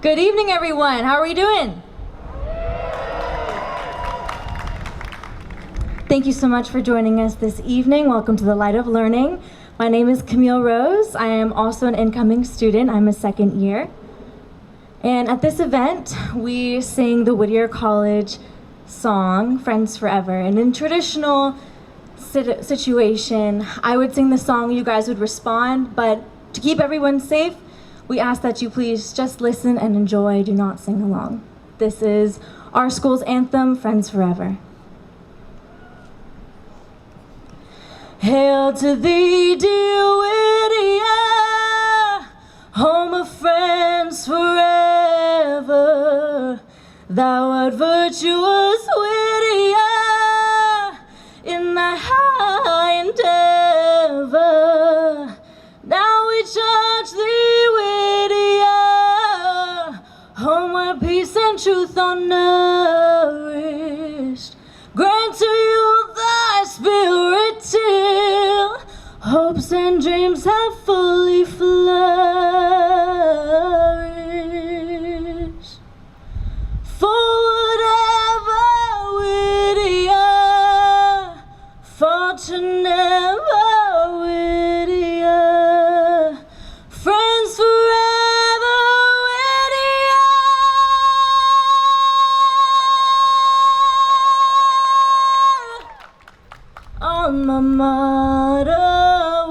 Good evening, everyone. How are we doing? Thank you so much for joining us this evening. Welcome to the Light of Learning. My name is Camille Rose. I am also an incoming student. I'm a second year. And at this event, we sing the Whittier College song, Friends Forever. And in traditional situation, I would sing the song, you guys would respond, but to keep everyone safe, we ask that you please just listen and enjoy, do not sing along. This is our school's anthem, Friends Forever. Hail to thee, dear Whittier, home of friends forever. Thou art virtuous, Whittier, in thy high endeavor. Now we charge thee, Whittier, home where peace and truth are nourished. Grant to you thy spirit till hopes and dreams have fully flourished. For whatever, Whittier, fought to never, Whittier, friends forever, Whittier. Alma mater,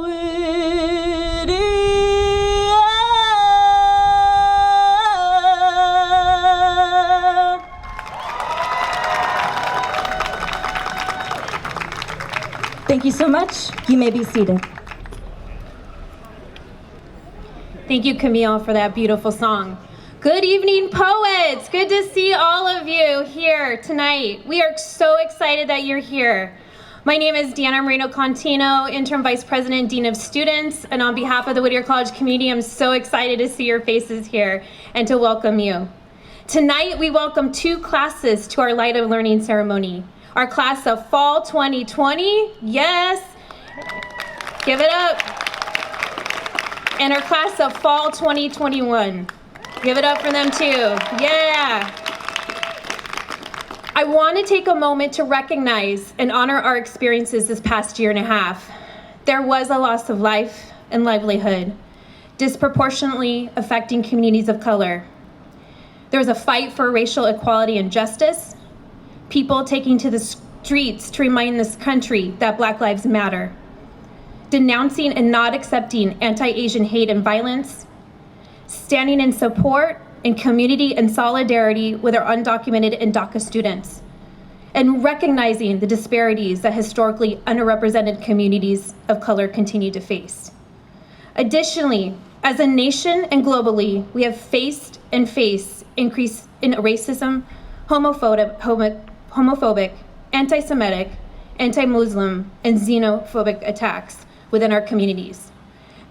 Whittier. Thank you so much. You may be seated. Thank you, Camille, for that beautiful song. Good evening, poets. Good to see all of you here tonight. We are so excited that you're here. My name is Deanna Moreno-Contino, Interim Vice President, Dean of Students, and on behalf of the Whittier College community, I'm so excited to see your faces here and to welcome you. Tonight, we welcome two classes to our Light of Learning ceremony. Our class of Fall 2020, yes, give it up. And our class of Fall 2021. Give it up for them too, yeah. I want to take a moment to recognize and honor our experiences this past year and a half. There was a loss of life and livelihood, disproportionately affecting communities of color. There was a fight for racial equality and justice, people taking to the streets to remind this country that Black Lives Matter, denouncing and not accepting anti-Asian hate and violence, standing in support in community and solidarity with our undocumented and DACA students, and recognizing the disparities that historically underrepresented communities of color continue to face. Additionally, as a nation and globally, we have faced and face increase in racism, homophobic, anti-Semitic, anti-Muslim, and xenophobic attacks within our communities.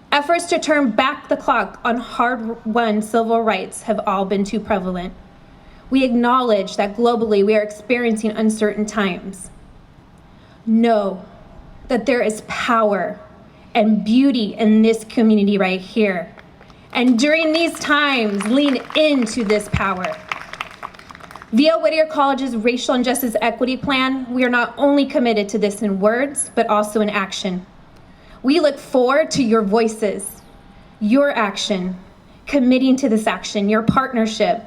Efforts to turn back the clock on hard-won civil rights have all been too prevalent. We acknowledge that globally we are experiencing uncertain times. Know that there is power and beauty in this community right here. And during these times, lean into this power. Via Whittier College's Racial and Justice Equity Plan, we are not only committed to this in words, but also in action. We look forward to your voices, your action, committing to this action, your partnership.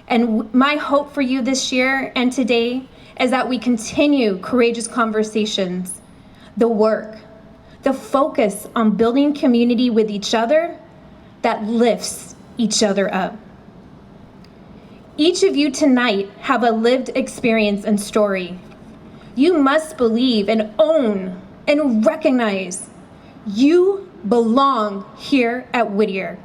And my hope for you this year and today is that we continue courageous conversations, the work, the focus on building community with each other that lifts each other up. Each of you tonight have a lived experience and story. You must believe and own and recognize you belong here at Whittier.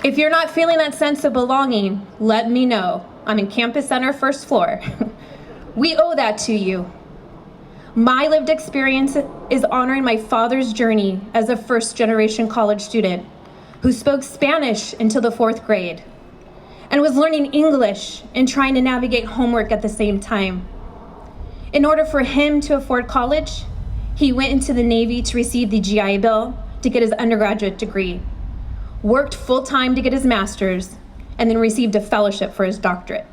If you're not feeling that sense of belonging, let me know. I'm in Campus Center, first floor. We owe that to you. My lived experience is honoring my father's journey as a first-generation college student who spoke Spanish until the 4th grade and was learning English and trying to navigate homework at the same time. In order for him to afford college, he went into the Navy to receive the GI Bill to get his undergraduate degree. worked full-time to get his master's, and then received a fellowship for his doctorate.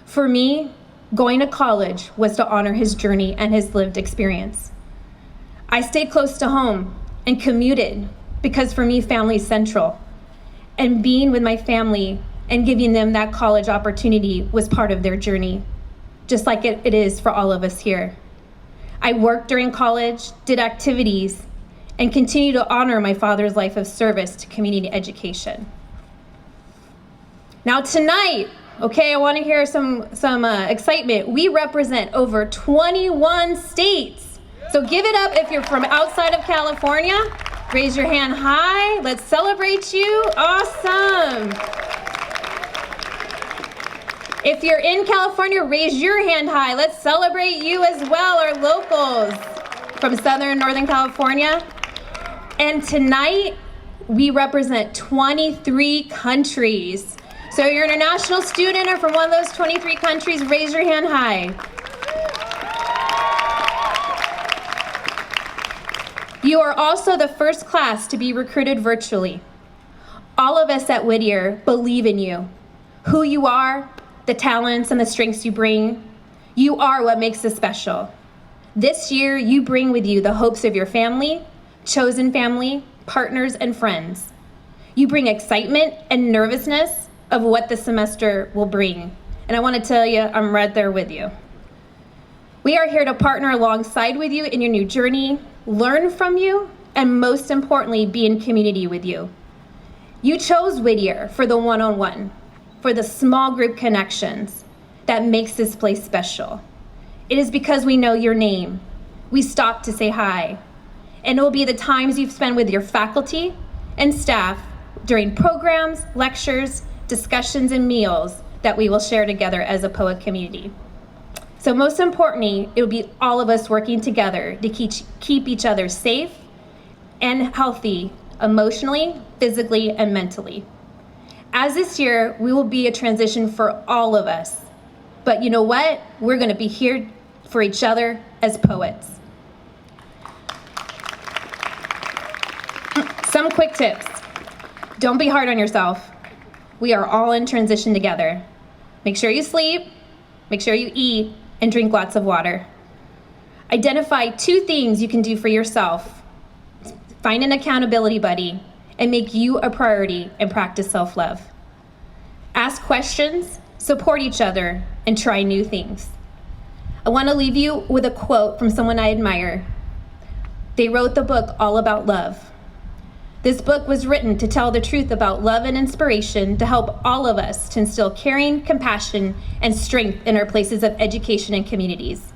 For me, going to college was to honor his journey and his lived experience. I stayed close to home and commuted because for me, family is central. And being with my family and giving them that college opportunity was part of their journey, just like it is for all of us here. I worked during college, did activities, and continue to honor my father's life of service to community education. Now tonight, okay, I want to hear some excitement. We represent over 21 states. So give it up if you're from outside of California. Raise your hand high. Let's celebrate you. Awesome. If you're in California, raise your hand high. Let's celebrate you as well, our locals from Southern and Northern California. And tonight, we represent 23 countries. So you're an international student or from one of those 23 countries, raise your hand high. You are also the first class to be recruited virtually. All of us at Whittier believe in you, who you are, the talents and the strengths you bring. You are what makes us special. This year, you bring with you the hopes of your family, chosen family, partners, and friends. You bring excitement and nervousness of what the semester will bring. And I want to tell you, I'm right there with you. We are here to partner alongside with you in your new journey, learn from you, and most importantly, be in community with you. You chose Whittier for the one-on-one, for the small group connections that makes this place special. It is because we know your name. We stop to say hi. And it will be the times you've spent with your faculty and staff during programs, lectures, discussions, and meals that we will share together as a POA community. So most importantly, it will be all of us working together to keep each other safe and healthy emotionally, physically, and mentally. As this year, we will be a transition for all of us. But you know what? We're going to be here for each other as poets. Some quick tips. Don't be hard on yourself. We are all in transition together. Make sure you sleep, make sure you eat, and drink lots of water. Identify 2 things you can do for yourself. Find an accountability buddy and make you a priority and practice self-love. Ask questions, support each other, and try new things. I want to leave you with a quote from someone I admire. They wrote the book All About Love. This book was written to tell the truth about love and inspiration to help all of us to instill caring, compassion, and strength in our places of education and communities.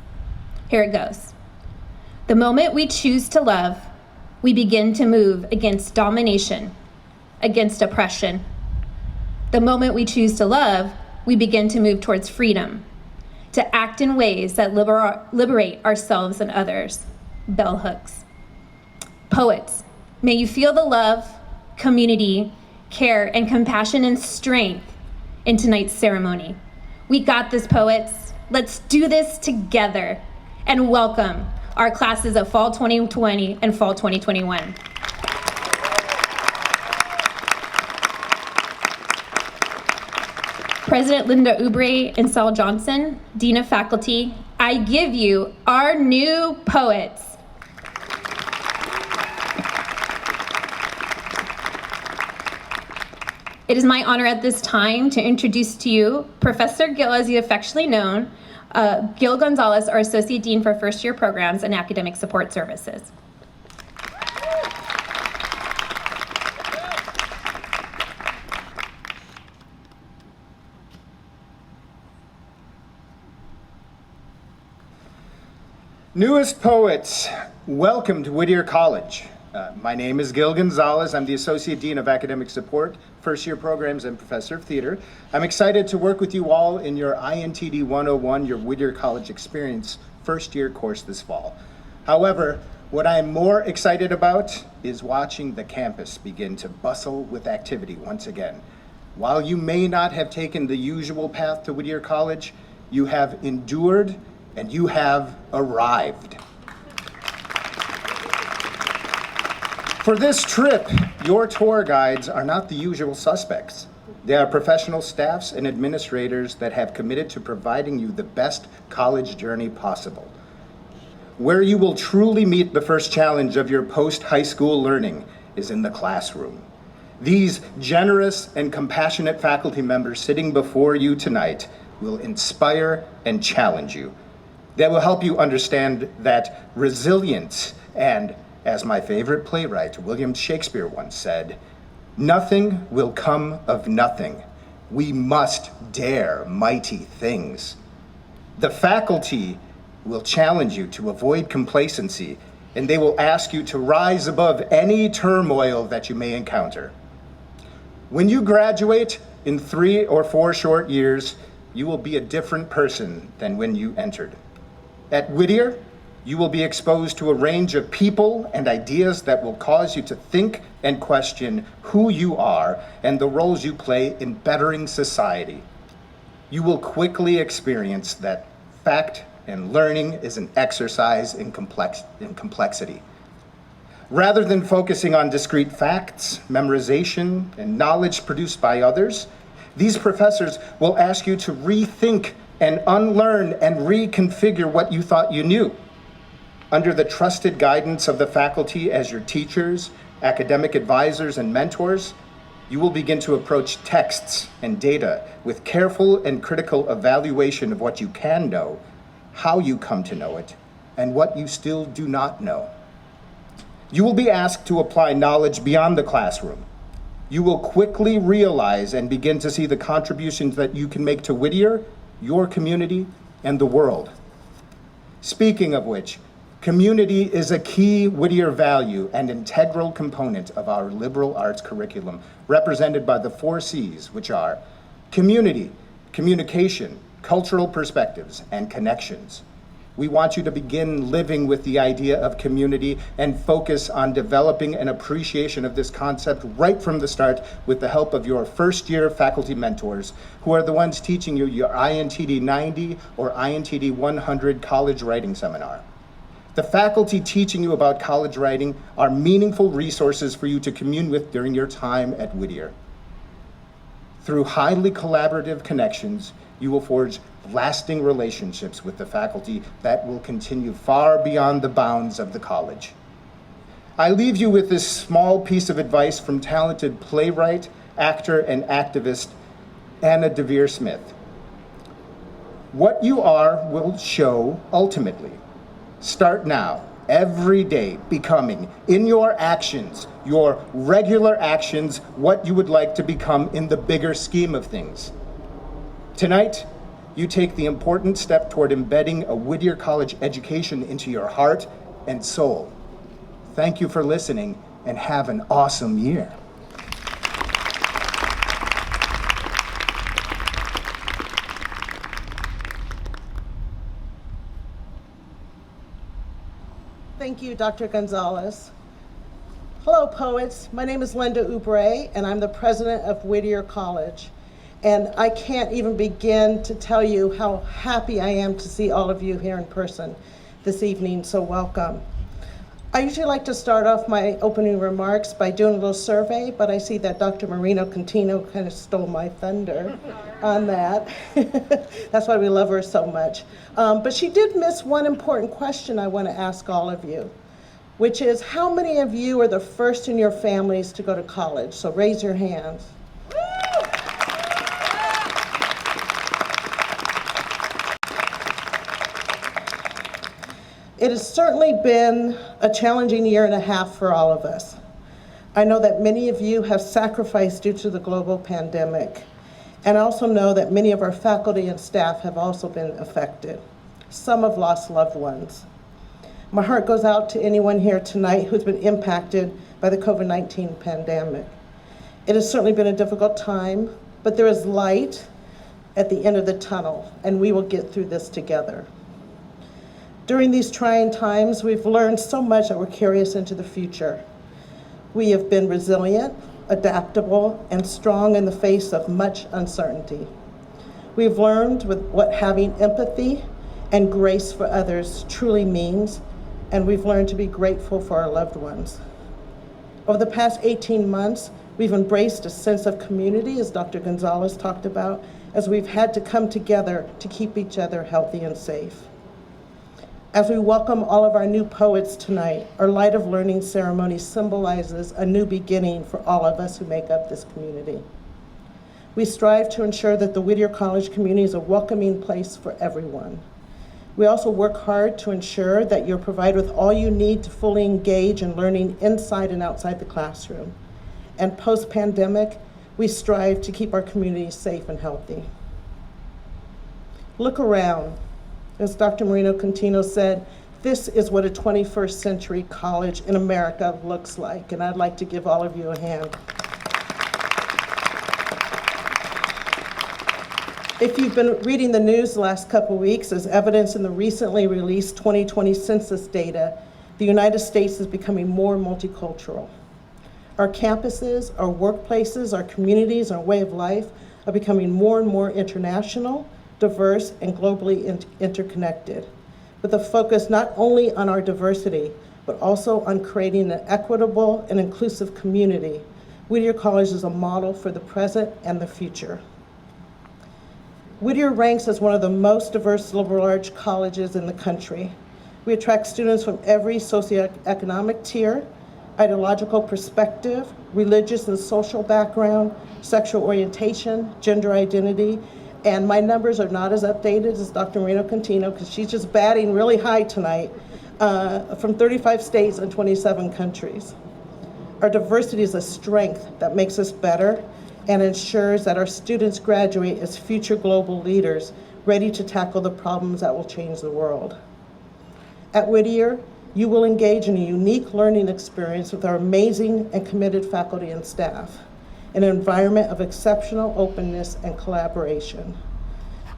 Here it goes. The moment we choose to love, we begin to move against domination, against oppression. The moment we choose to love, we begin to move towards freedom, to act in ways that liberate ourselves and others. Bell hooks. Poets, may you feel the love, community, care, and compassion and strength in tonight's ceremony. We got this, poets. Let's do this together. And welcome our classes of Fall 2020 and Fall 2021. President Linda Oubre and Sal Johnson, Dean of Faculty, I give you our new poets. It is my honor at this time to introduce to you Professor Gil, as he affectionately known, Gil Gonzalez, our Associate Dean for First Year Programs and Academic Support Services. Newest poets, welcome to Whittier College. My name is Gil Gonzalez. I'm the Associate Dean of Academic Support, First Year Programs, and Professor of Theater. I'm excited to work with you all in your INTD 101, your Whittier College Experience first year course this fall. However, what I'm more excited about is watching the campus begin to bustle with activity once again. While you may not have taken the usual path to Whittier College, you have endured and you have arrived. For this trip, your tour guides are not the usual suspects. They are professional staffs and administrators that have committed to providing you the best college journey possible. Where you will truly meet the first challenge of your post-high school learning is in the classroom. These generous and compassionate faculty members sitting before you tonight will inspire and challenge you. They will help you understand that resilience and, as my favorite playwright William Shakespeare once said, nothing will come of nothing. We must dare mighty things. The faculty will challenge you to avoid complacency, and they will ask you to rise above any turmoil that you may encounter. When you graduate in 3 or 4 short years, you will be a different person than when you entered. At Whittier, you will be exposed to a range of people and ideas that will cause you to think and question who you are and the roles you play in bettering society. You will quickly experience that fact and learning is an exercise in complexity. Rather than focusing on discrete facts, memorization, and knowledge produced by others, these professors will ask you to rethink and unlearn and reconfigure what you thought you knew. Under the trusted guidance of the faculty as your teachers, academic advisors, and mentors, you will begin to approach texts and data with careful and critical evaluation of what you can know, how you come to know it, and what you still do not know. You will be asked to apply knowledge beyond the classroom. You will quickly realize and begin to see the contributions that you can make to Whittier, your community, and the world. Speaking of which, community is a key Whittier value and integral component of our liberal arts curriculum, represented by the 4 C's, which are community, communication, cultural perspectives, and connections. We want you to begin living with the idea of community and focus on developing an appreciation of this concept right from the start with the help of your first-year faculty mentors, who are the ones teaching you your INTD 90 or INTD 100 college writing seminar. The faculty teaching you about college writing are meaningful resources for you to commune with during your time at Whittier. Through highly collaborative connections, you will forge lasting relationships with the faculty that will continue far beyond the bounds of the college. I leave you with this small piece of advice from talented playwright, actor, and activist Anna Devere Smith. What you are will show ultimately. Start now, every day, becoming, in your actions, your regular actions, what you would like to become in the bigger scheme of things. Tonight, you take the important step toward embedding a Whittier College education into your heart and soul. Thank you for listening, and have an awesome year. Thank you, Dr. Gonzalez. Hello, poets. My name is Linda Oubre, and I'm the president of Whittier College. And I can't even begin to tell you how happy I am to see all of you here in person this evening, so welcome. I usually like to start off my opening remarks by doing a little survey, but I see that Dr. Marino Contino kind of stole my thunder on that. That's why we love her so much. But she did miss one important question I want to ask all of you, which is, how many of you are the first in your families to go to college? So raise your hands. It has certainly been a challenging year and a half for all of us. I know that many of you have sacrificed due to the global pandemic, and I also know that many of our faculty and staff have also been affected. Some have lost loved ones. My heart goes out to anyone here tonight who's been impacted by the COVID-19 pandemic. It has certainly been a difficult time, but there is light at the end of the tunnel, and we will get through this together. During these trying times, we've learned so much that we're curious into the future. We have been resilient, adaptable, and strong in the face of much uncertainty. We've learned what having empathy and grace for others truly means, and we've learned to be grateful for our loved ones. Over the past 18 months, we've embraced a sense of community, as Dr. Gonzalez talked about, as we've had to come together to keep each other healthy and safe. As we welcome all of our new poets tonight, our Light of Learning ceremony symbolizes a new beginning for all of us who make up this community. We strive to ensure that the Whittier College community is a welcoming place for everyone. We also work hard to ensure that you're provided with all you need to fully engage in learning inside and outside the classroom. And post-pandemic, we strive to keep our community safe and healthy. Look around. As Dr. Marino-Contino said, this is what a 21st century college in America looks like, and I'd like to give all of you a hand. If you've been reading the news the last couple weeks, as evidenced in the recently released 2020 census data, the United States is becoming more multicultural. Our campuses, our workplaces, our communities, our way of life are becoming more and more international, diverse, and globally interconnected, with a focus not only on our diversity, but also on creating an equitable and inclusive community. Whittier College is a model for the present and the future. Whittier ranks as one of the most diverse liberal arts colleges in the country. We attract students from every socioeconomic tier, ideological perspective, religious and social background, sexual orientation, gender identity, and my numbers are not as updated as Dr. Marino-Contino because she's just batting really high tonight, from 35 states and 27 countries. Our diversity is a strength that makes us better and ensures that our students graduate as future global leaders ready to tackle the problems that will change the world. At Whittier, you will engage in a unique learning experience with our amazing and committed faculty and staff, an environment of exceptional openness and collaboration.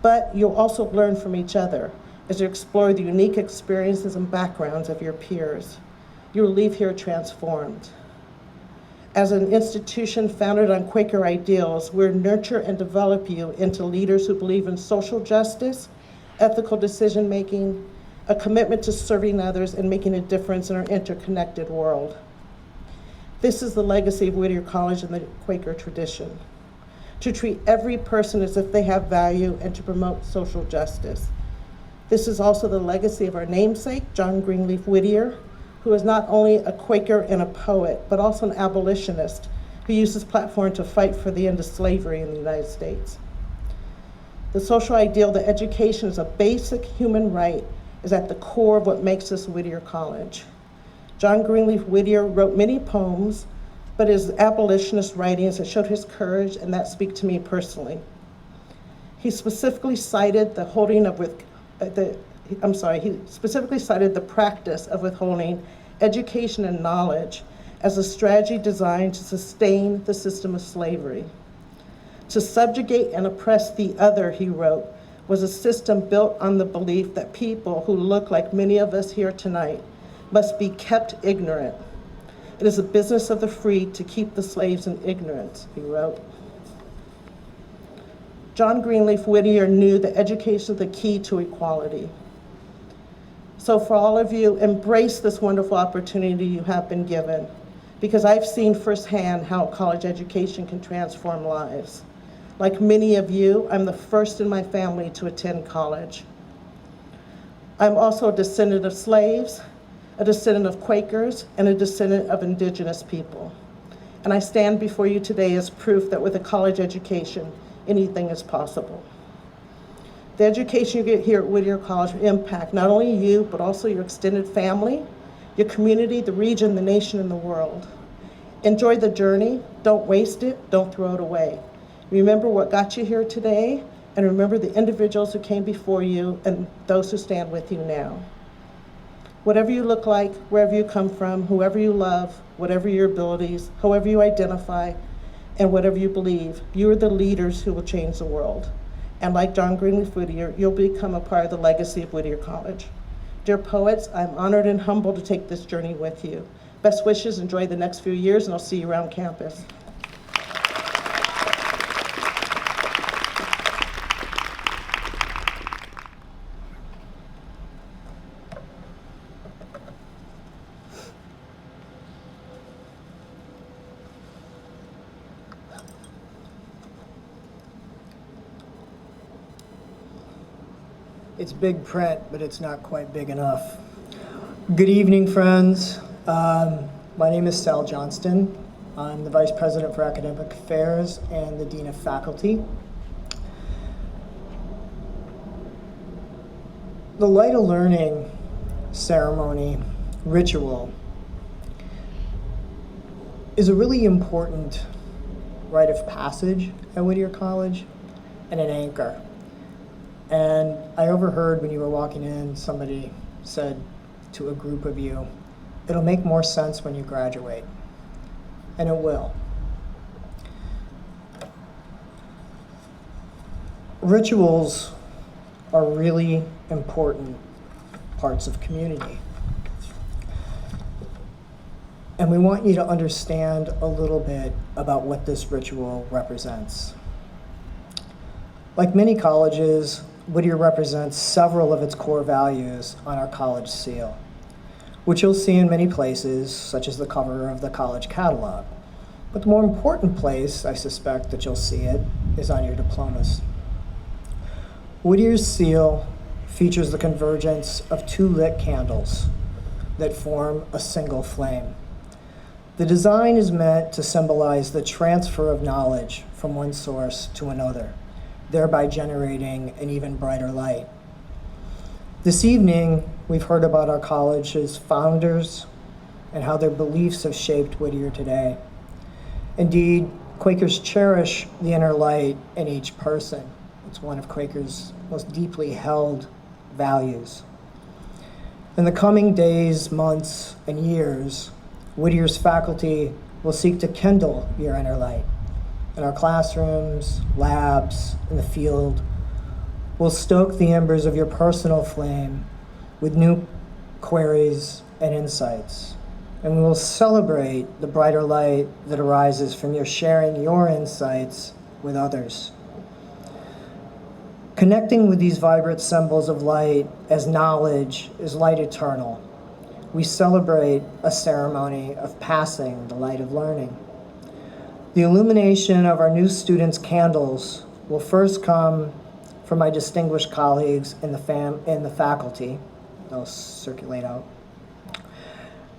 But you'll also learn from each other as you explore the unique experiences and backgrounds of your peers. You'll leave here transformed. As an institution founded on Quaker ideals, we'll nurture and develop you into leaders who believe in social justice, ethical decision-making, a commitment to serving others and making a difference in our interconnected world. This is the legacy of Whittier College and the Quaker tradition, to treat every person as if they have value and to promote social justice. This is also the legacy of our namesake, John Greenleaf Whittier, who is not only a Quaker and a poet, but also an abolitionist who used his platform to fight for the end of slavery in the United States. The social ideal that education is a basic human right is at the core of what makes us Whittier College. John Greenleaf Whittier wrote many poems, but his abolitionist writings that showed his courage and that speak to me personally. He specifically cited the practice of withholding education and knowledge as a strategy designed to sustain the system of slavery. To subjugate and oppress the other, he wrote, was a system built on the belief that people who look like many of us here tonight must be kept ignorant. It is a business of the free to keep the slaves in ignorance, he wrote. John Greenleaf Whittier knew that education is the key to equality. So for all of you, embrace this wonderful opportunity you have been given, because I've seen firsthand how college education can transform lives. Like many of you, I'm the first in my family to attend college. I'm also a descendant of slaves, a descendant of Quakers, and a descendant of indigenous people. And I stand before you today as proof that with a college education, anything is possible. The education you get here at Whittier College will impact not only you, but also your extended family, your community, the region, the nation, and the world. Enjoy the journey, don't waste it, don't throw it away. Remember what got you here today, and remember the individuals who came before you and those who stand with you now. Whatever you look like, wherever you come from, whoever you love, whatever your abilities, however you identify, and whatever you believe, you are the leaders who will change the world. And like John Greenleaf Whittier, you'll become a part of the legacy of Whittier College. Dear poets, I'm honored and humbled to take this journey with you. Best wishes, enjoy the next few years, and I'll see you around campus. It's big print, but it's not quite big enough. Good evening, friends. My name is Sal Johnston. I'm the Vice President for Academic Affairs and the Dean of Faculty. The Light of Learning ceremony, ritual, is a really important rite of passage at Whittier College and an anchor. And I overheard when you were walking in, somebody said to a group of you, it'll make more sense when you graduate. And it will. Rituals are really important parts of community. And we want you to understand a little bit about what this ritual represents. Like many colleges, Whittier represents several of its core values on our college seal, which you'll see in many places, such as the cover of the college catalog. But the more important place, I suspect, that you'll see it is on your diplomas. Whittier's seal features the convergence of two lit candles that form a single flame. The design is meant to symbolize the transfer of knowledge from one source to another, thereby generating an even brighter light. This evening, we've heard about our college's founders and how their beliefs have shaped Whittier today. Indeed, Quakers cherish the inner light in each person. It's one of Quakers' most deeply held values. In the coming days, months, and years, Whittier's faculty will seek to kindle your inner light. In our classrooms, labs, in the field, we'll stoke the embers of your personal flame with new queries and insights. And we will celebrate the brighter light that arises from your sharing your insights with others. Connecting with these vibrant symbols of light as knowledge is light eternal, we celebrate a ceremony of passing the light of learning. The illumination of our new students' candles will first come from my distinguished colleagues in the faculty. They'll circulate out.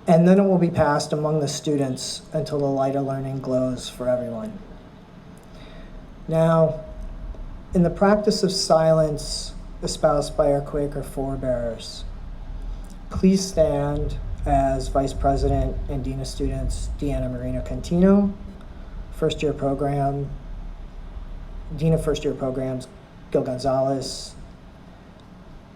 And then it will be passed among the students until the light of learning glows for everyone. Now, in the practice of silence espoused by our Quaker forebears, please stand as Vice President and Dean of Students Deanna Marino Cantino, first year program, Dean of First Year Programs Gil Gonzalez,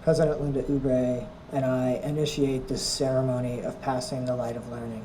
President Linda Ubre, and I initiate this ceremony of passing the light of learning.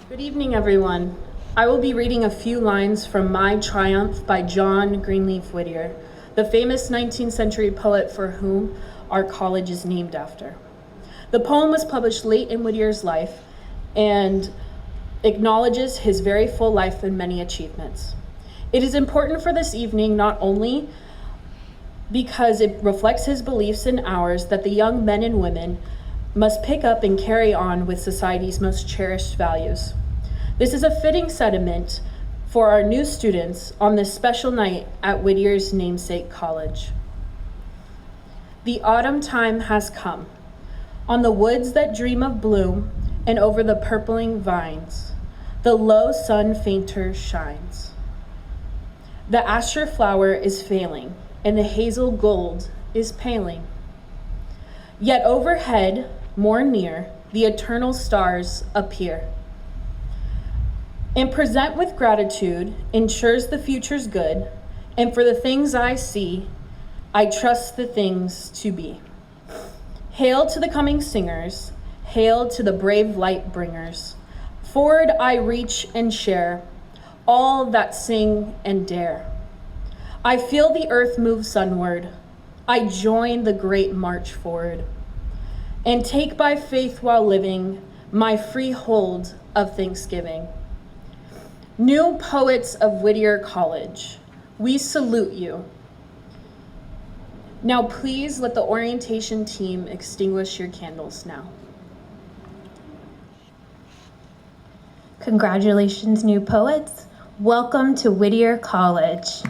Good evening, everyone. I will be reading a few lines from My Triumph by John Greenleaf Whittier, the famous 19th century poet for whom our college is named after. The poem was published late in Whittier's life and acknowledges his very full life and many achievements. It is important for this evening not only because it reflects his beliefs and ours that the young men and women must pick up and carry on with society's most cherished values. This is a fitting sentiment for our new students on this special night at Whittier's namesake college. The autumn time has come. On the woods that dream of bloom and over the purpling vines, the low sun fainter shines. The azure flower is failing and the hazel gold is paling. Yet overhead, more near, the eternal stars appear. And present with gratitude ensures the future's good, and for the things I see, I trust the things to be. Hail to the coming singers, hail to the brave light bringers. Forward I reach and share all that sing and dare. I feel the earth move sunward. I join the great march forward and take by faith while living my free hold of thanksgiving. New poets of Whittier College, we salute you. Now please let the orientation team extinguish your candles now. Congratulations, new poets. Welcome to Whittier College.